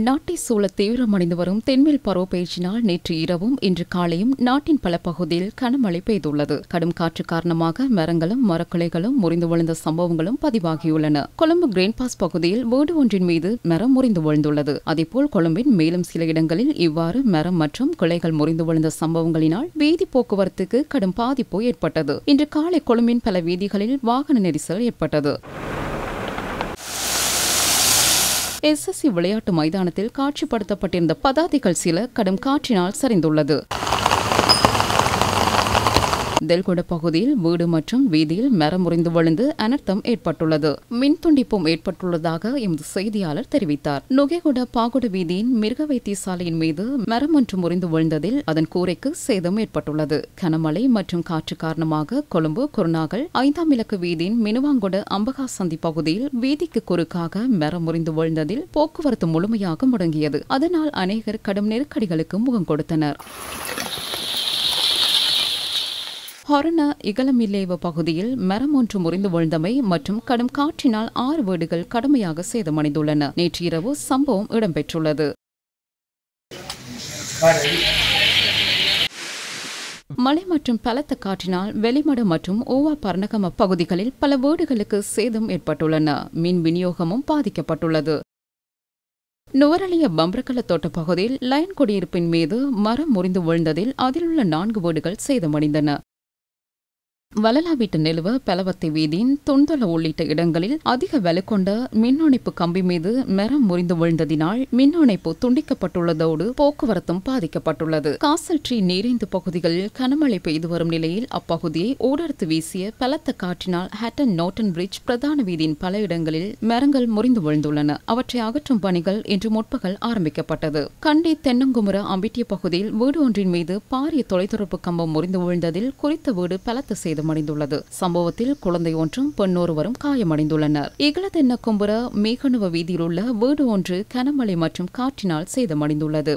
நாட்டை சூழ தீவிரமடைந்து வரும் தென்மேல் பருவப்பெயர்ச்சியினால் நேற்று இரவும் இன்று காலையும் நாட்டின் பல பகுதியில் கனமழை பெய்துள்ளது. கடும் காற்று காரணமாக மரங்களும் மரக்கிளைகளும் முறிந்து விழுந்த சம்பவங்களும் பதிவாகியுள்ளன. கொழும்பு கிரேன் பாஸ் பகுதியில் வீடு ஒன்றின் மீது மரம் முறிந்து விழுந்துள்ளது. அதேபோல் கொழும்பின் மேலும் சில இடங்களில் இவ்வாறு மரம் மற்றும் கிளைகள் முறிந்து விழுந்த சம்பவங்களினால் வீதி போக்குவரத்துக்கு கடும் பாதிப்பு ஏற்பட்டது. இன்று காலை கொழும்பின் பல வீதிகளில் வாகன நெரிசல் ஏற்பட்டது. எஸ்எஸ்சி விளையாட்டு மைதானத்தில் காட்சிப்படுத்தப்பட்டிருந்த பதாதைகள் சில கடும் காற்றினால் சரிந்துள்ளது. தெல்கொட பகுதியில் வீடு மற்றும் வீதியில் மரம் முறிந்து விழுந்து அனர்த்தம் ஏற்பட்டுள்ளது. மின் துண்டிப்பும் ஏற்பட்டுள்ளதாக எமது செய்தியாளர் தெரிவித்தார். நுகேகுட பாகுட வீதியின் மிருக வைத்தியசாலையின் மீது மரம் ஒன்று முறிந்து விழுந்ததில் அதன் கூரைக்கு சேதம் ஏற்பட்டுள்ளது. கனமழை மற்றும் காற்று காரணமாக கொழும்பு குருநாகல் 5ஆம் இலக்கு வீதியின் மினுவாங்கொட அம்பகா சந்தி பகுதியில் வீதிக்கு குறுக்காக மரம் முறிந்து விழுந்ததில் போக்குவரத்து முழுமையாக முடங்கியது. அதனால் அநேகர் கடும் நெருக்கடிகளுக்கு முகம் கொடுத்தனர். ஹொரண இகலமில்லேவ பகுதியில் மரம் ஒன்று முறிந்து விழுந்தமை மற்றும் கடும் காற்றினால் 6 வீடுகள் கடுமையாக சேதமடைந்துள்ளன. நேற்று இரவு சம்பவம் இடம்பெற்றுள்ளது. மழை மற்றும் பலத்த காற்றினால் வெளிமட மற்றும் ஓவா பர்ணகம பகுதிகளில் பல வீடுகளுக்கு சேதம் ஏற்பட்டுள்ளன. மின் விநியோகமும் பாதிக்கப்பட்டுள்ளது. நுவரலிய பம்பிரகல தோட்ட பகுதியில் லயன் குடியிருப்பின் மீது மரம் முறிந்து விழுந்ததில் அதில் உள்ள 4 வீடுகள் சேதமடைந்தன. வலலா வீட்டு நிலுவ பலவத்தை வீதியின் துண்டல உள்ளிட்ட இடங்களில் அதிக வலுக்கொண்ட மின்னணைப்பு கம்பி மீது மரம் முறிந்து விழுந்ததினால் மின்னணைப்பு துண்டிக்கப்பட்டுள்ளதோடு போக்குவரத்தும் பாதிக்கப்பட்டுள்ளது. காசல்ட்ரி நீரேந்து பகுதிகளில் கனமழை பெய்து வரும் நிலையில் அப்பகுதியை ஊடறுத்து வீசிய பலத்த காற்றினால் ஹட்டன் நோட்டன் பிரிட்ஜ் பிரதான வீதியின் பல இடங்களில் மரங்கள் முறிந்து விழுந்துள்ளன. அவற்றை அகற்றும் பணிகள் இன்று முற்பகல் ஆரம்பிக்கப்பட்டது. கண்டி தென்னங்குமுற அம்பிட்டிய பகுதியில் வீடு ஒன்றின் மீது பாரிய தொலைத்தொடர்பு கம்பம் முறிந்து விழுந்ததில் குறித்த வீடு பலத்த சேதம் அடைந்துள்ளது. சம்பவத்தில் குழந்தை ஒன்றும் பெண்ணொருவரும் காயமடைந்துள்ளனர். இகலதென்ன கும்புற மேகனுவ வீதியில் உள்ள வீடு ஒன்று கனமழை மற்றும் காற்றினால் சேதமடைந்துள்ளது.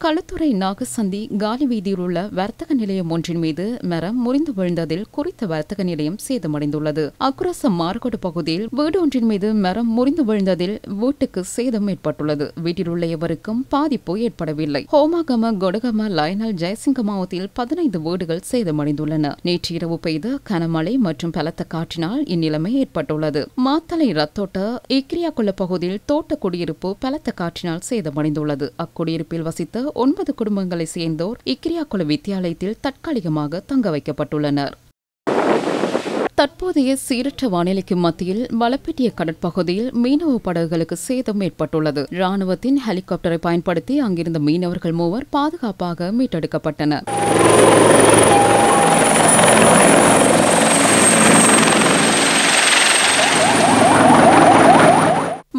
களுத்துறை நாகசந்தி காலி வீதியில் உள்ள வர்த்தக நிலையம் ஒன்றின் மீது மரம் முறிந்து விழுந்ததில் குறித்த வர்த்தக நிலையம் சேதமடைந்துள்ளது. அக்குரச மார்கோடு பகுதியில் வீடு ஒன்றின் மீது மரம் முறிந்து விழுந்ததில் வீட்டுக்கு சேதம் ஏற்பட்டுள்ளது. வீட்டில் உள்ள எவருக்கும் பாதிப்பு ஏற்படவில்லை. ஹோமாகம கொடகம லயனல் ஜெயசிங்க மாவட்டத்தில் 15 வீடுகள் சேதமடைந்துள்ளன. நேற்று இரவு பெய்த கனமழை மற்றும் பலத்த காற்றினால் இந்நிலைமை ஏற்பட்டுள்ளது. மாத்தளை ரத்தோட்ட இக்ரியாக்குள்ள பகுதியில் தோட்ட குடியிருப்பு பலத்த காற்றினால் சேதமடைந்துள்ளது. அக்குடியிருப்பில் வசித்த 9 குடும்பங்களை சேர்ந்தோர் இக்ரியாக்குள வித்தியாலயத்தில் தற்காலிகமாக தங்க வைக்கப்பட்டுள்ளனர். தற்போதைய சீரற்ற வானிலைக்கு மத்தியில் வலப்பிட்டிய கடற்பகுதியில் மீனவ படகுகளுக்கு சேதம் ஏற்பட்டுள்ளது. ராணுவத்தின் ஹெலிகாப்டரை பயன்படுத்தி அங்கிருந்த மீனவர்கள் 3 பாதுகாப்பாக மீட்டெடுக்கப்பட்டனர்.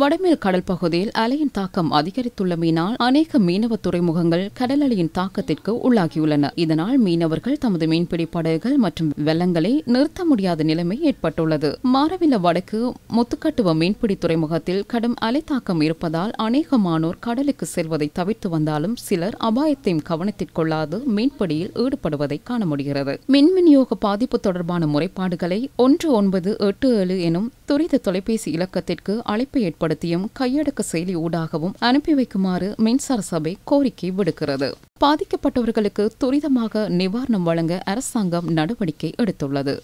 வடமேல் கடல் பகுதியில் அலையின் தாக்கம் அதிகரித்துள்ளமையினால் அநேக மீனவ துறைமுகங்கள் கடல் அலையின் தாக்கத்திற்கு உள்ளாகியுள்ளன. இதனால் மீனவர்கள் தமது மீன்பிடி படகுகள் மற்றும் வெள்ளங்களை நிறுத்த முடியாத நிலைமை ஏற்பட்டுள்ளது. மாரவில வடக்கு முத்துக்கட்டுவ மீன்பிடி துறைமுகத்தில் கடும் அலை தாக்கம் இருப்பதால் அநேகமானோர் கடலுக்கு செல்வதை தவிர்த்து வந்தாலும் சிலர் அபாயத்தையும் கவனத்திற்கொள்ளாது மீன்பிடியில் ஈடுபடுவதை காண முடிகிறது. மின் விநியோக பாதிப்பு தொடர்பான முறைப்பாடுகளை 1987 எனும் துரித தொலைபேசி இலக்கத்திற்கு அழைப்பு ஏற்படுத்தியும் கையடக்க செயலி ஊடாகவும் அனுப்பி வைக்குமாறு மின்சார சபை கோரிக்கை விடுக்கிறது. பாதிக்கப்பட்டவர்களுக்கு துரிதமாக நிவாரணம் வழங்க அரசாங்கம் நடவடிக்கை எடுத்துள்ளது.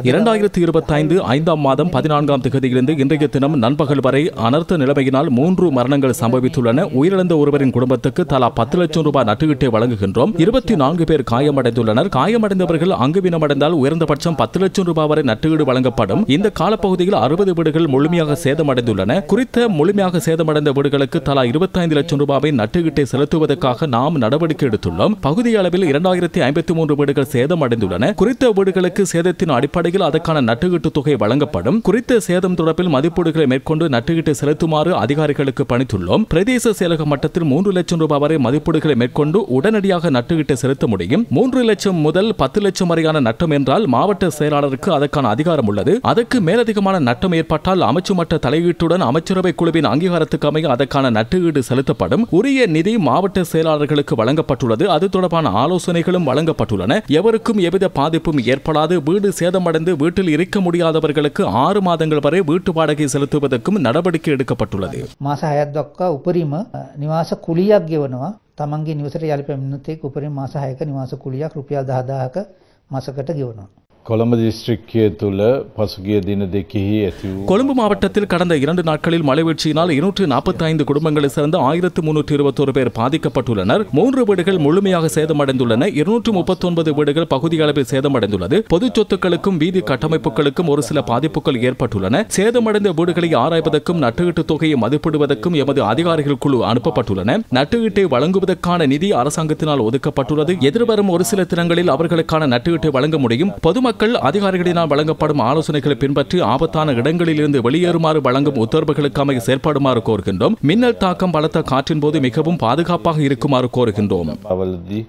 2025 5ஆம் மாதம் 14ஆம் தேதியிலிருந்து இன்றைய தினம் நண்பகல் வரை அனர்த்த நிலைமையினால் 3 மரணங்கள் சம்பவித்துள்ளன. உயிரிழந்த ஒருவரின் குடும்பத்துக்கு தலா 10 லட்சம் ரூபாய் நட்டுக்கிட்டே வழங்குகின்றோம். 24 பேர் காயமடைந்துள்ளனர். காயமடைந்தவர்கள் அங்குவீனமடைந்தால் உயர்ந்தபட்சம் 10 லட்சம் ரூபாய் வரை நட்டுக்கீடு வழங்கப்படும். இந்த காலப்பகுதியில் 60 வீடுகள் முழுமையாக சேதமடைந்துள்ளன. குறித்த முழுமையாக சேதமடைந்த வீடுகளுக்கு தலா 25 லட்சம் ரூபாயை நட்டுக்கீட்டை செலுத்துவதற்காக நாம் நடவடிக்கை எடுத்துள்ளோம். பகுதி அளவில் 2053 வீடுகள் சேதமடைந்துள்ளன. குறித்த வீடுகளுக்கு சேதத்தின் அடிப்படையில் அதற்கான நட்டுக்கீட்டு தொகை வழங்கப்படும். குறித்த சேதம் தொடர்பில் மதிப்பீடுகளை மேற்கொண்டு நட்டுக்கீட்டை செலுத்துமாறு அதிகாரிகளுக்கு பணித்துள்ளோம். பிரதேச செயலக மட்டத்தில் 3 லட்சம் ரூபாய் வரை மதிப்பீடுகளை மேற்கொண்டு உடனடியாக நட்டுக்கீட்டை செலுத்த முடியும். 3 லட்சம் முதல் 10 லட்சம் வரையான நட்டம் என்றால் மாவட்ட செயலாளருக்கு அதற்கான அதிகாரம் உள்ளது. அதற்கு மேலதிகமான நட்டம் ஏற்பட்டால் அமைச்சு மட்ட தலையீட்டுடன் அமைச்சரவை குழுவின் அங்கீகாரத்துக்கு அமைய அதற்கான நட்டுக்கீடு செலுத்தப்படும். உரிய நிதி மாவட்ட செயலாளர்களுக்கு வழங்கப்பட்டுள்ளது. அது தொடர்பான ஆலோசனைகளும் வழங்கப்பட்டுள்ளன. எவருக்கும் எவ்வித பாதிப்பும் ஏற்படாது வீடு சேதமடைந்து வீட்டில் இருக்க முடியாதவர்களுக்கு 6 மாதங்கள் வரை வீட்டு வாடகை செலுத்துவதற்கும் நடவடிக்கை எடுக்கப்பட்டுள்ளது. මාස 6ක් දක්වා උපරිම නිවාස කුලියක් ගෙවනවා. තමන්ගේ නිවසට යාලි පැමිණුනොත් ඒක උපරිම මාස 6ක නිවාස කුලියක් රුපියල් 10000ක මාසකට ගෙවනවා. කොළඹ දිස්ත්‍රික්කය තුළ පසුගිය දින දෙකෙහි ඇති වූ கொழும்பு மாவட்டத்தில் கடந்த 2 நாட்களில் மழைவீழ்ச்சியினால் 245 குடும்பங்களைச் சேர்ந்த 1321 பேர் பாதிக்கப்பட்டுள்ளனர். 3 வீடுகள் முழுமையாக சேதமடைந்துள்ளன. 239 வீடுகள் பகுதி அளவில் சேதமடைந்துள்ளது. பொது சொத்துக்களுக்கும் வீதி கட்டமைப்புகளுக்கும் ஒரு சில பாதிப்புகள் ஏற்பட்டுள்ளன. சேதமடைந்த வீடுகளை ஆராய்வதற்கும் நட்டுஈட்டு தொகையை மதிப்பிடுவதற்கும் எமது அதிகாரிகள் குழு அனுப்பப்பட்டுள்ளன. நட்டுஈட்டை வழங்குவதற்கான நிதி அரசாங்கத்தினால் ஒதுக்கப்பட்டுள்ளது. எதிர்வரும் ஒரு சில தினங்களில் அவர்களுக்கான நட்டுஈட்டை வழங்க முடியும். பொதுமக்கள் அதிகாரிகளினால் வழங்கப்படும் ஆலோசனைகளை பின்பற்றி ஆபத்தான இடங்களில் இருந்து வெளியேறுமாறு வழங்கும் உத்தரவுகளுக்கு அமைய செயற்படுமாறு கோருகின்றோம். மின்னல் தாக்கம் பலத்த காற்றின் போது மிகவும் பாதுகாப்பாக இருக்குமாறு கோருகின்றோம். අවලදී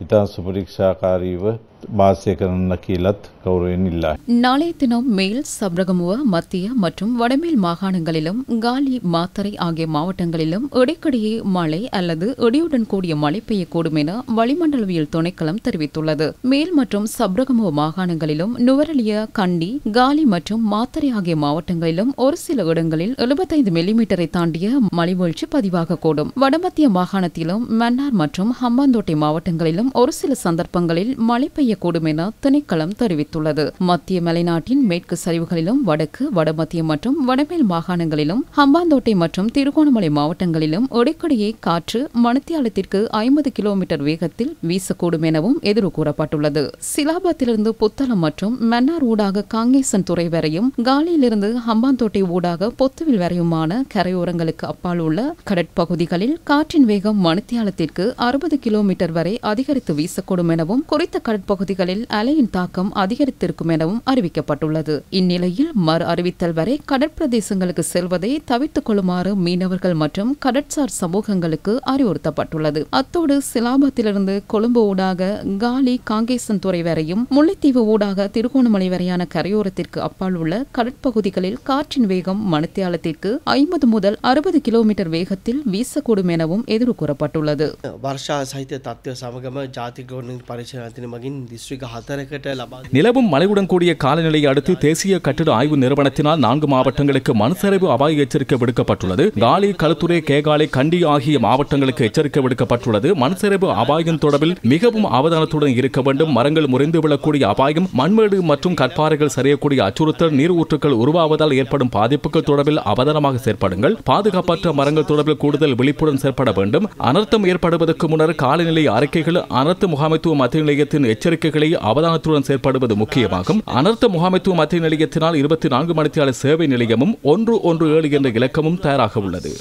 ඉතා සුපරීක්ෂාකාරීව වාසය කරන්න කියලත් කවුරුවෙන් ඉල්ලා. நாளைய தினம் மேல் சப்ரகமுவ மத்திய மற்றும் வடமேல் மாகாணங்களிலும் காலி மாத்தறை ஆகிய மாவட்டங்களிலும் இடைக்கிடையே மழை அல்லது இடியுடன் கூடிய மழை பெய்யக்கூடும் என வளிமண்டலவியல் திணைக்களம் தெரிவித்துள்ளது. மேல் மற்றும் சப்ரகமுவ மாகாணங்களிலும் நுவரெலிய, கண்டி, காலி மற்றும் மாத்தறை ஆகிய மாவட்டங்களிலும் ஒரு சில இடங்களில் 75 மில்லிமீட்டரை தாண்டிய மழை வீழ்ச்சி பதிவாகக்கூடும். வடமத்திய மாகாணத்திலும் மன்னார் மற்றும் ஹம்பாந்தோட்டை மாவட்டங்களிலும் ஒரு சில சந்தர்ப்பங்களில் மழை பெய்யக்கூடும் என திணைக்களம் தெரிவித்துள்ளது. மத்திய மலைநாட்டின் மேற்கு சரிவுகளிலும் வடக்கு, வடமத்திய மற்றும் வடமேல் மாகாணங்களிலும் ஹம்பாந்தோட்டை மற்றும் திருகோணமலை மாவட்டங்களிலும் இடைக்கிடையே காற்று மணித்தியாலத்திற்கு 50 கிலோமீட்டர் வேகத்தில் வீசக்கூடும் எனவும் எதிர்வு கூறப்பட்டுள்ளது. சிலாபத்திலிருந்து புத்தளம் மற்றும் மன்னார் ஊடாக காங்கேசன் துறை வரையும், காலியிலிருந்து ஹம்பாந்தோட்டை ஊடாக பொத்துவில் வரையுமான கரையோரங்களுக்கு அப்பால் உள்ள கடற்பகுதிகளில் காற்றின் வேகம் மணித்தியாலத்திற்கு 60 கிலோமீட்டர் வரை அதிகரித்து வீசக்கூடும் எனவும் குறித்த கடற்பகுதிகளில் அலையின் தாக்கம் அதிகரித்திருக்கும் எனவும் அறிவிக்கப்பட்டுள்ளது. இந்நிலையில் மறு அறிவித்தல் வரை கடற்பிரதேசங்களுக்கு செல்வதை தவிர்த்துக் கொள்ளுமாறு மீனவர்கள் மற்றும் கடற்சார் சமூகங்களுக்கு அறிவுறுத்தப்பட்டுள்ளது. அத்தோடு சிலாபத்திலிருந்து கொழும்பு ஊடாக காலி, காங்கேசன் துறை வரையும், முல்லைத்தீவு ஊடாக திருகோணமலை வரையான கரையோரத்திற்கு அப்பால் உள்ள கடற்பகுதிகளில் காற்றின் வேகம் மணித்தியாலத்திற்கு 50 முதல் 60 கிலோமீட்டர் வேகத்தில் வீசக்கூடும் எனவும் எதிர்வு கூறப்பட்டுள்ளது. நிலவும் மழையுடன் கூடிய காலநிலையை அடுத்து தேசிய கட்டிட ஆய்வு நிறுவனத்தினால் 4 மாவட்டங்களுக்கு மண்சரிவு அபாய எச்சரிக்கை விடுக்கப்பட்டுள்ளது. காலி, களுத்துறை, கேகாலை, கண்டி ஆகிய மாவட்டங்களுக்கு எச்சரிக்கை விடுக்கப்பட்டுள்ளது. மண்சரிவு அபாயம் தொடர்பில் மிகவும் அவதானத்துடன் இருக்க வேண்டும். மரங்கள் முறிந்து விழக்கூடிய அபாயம், மண்மேடு மற்றும் கற்பாறைகள் சரியக்கூடிய அச்சுறுத்தல், நீர் ஊற்றுக்கள் உருவாவதால் ஏற்படும் பாதிப்புகள் தொடர்பில் அவதானமாக செயற்படுங்கள். பாதுகாப்பற்ற மரங்கள் தொடர்பில் கூடுதல் விழிப்புடன் செயற்பட வேண்டும். அனர்த்தம் ஏற்படுவதற்கு முன்னர் காலநிலை அறிக்கைகள், அனர்த்த முகாமைத்துவ மத்திய நிலையத்தின் எச்சரிக்கைகளை அவதானத்துடன் செயற்படுவது முக்கியமாகும். அனர்த்த முகாமைத்துவ மத்திய நிலையத்தினால் 24 மணித்தியால சேவை நிலையமும் 117 என்ற இலக்கமும் தயாராக உள்ளது.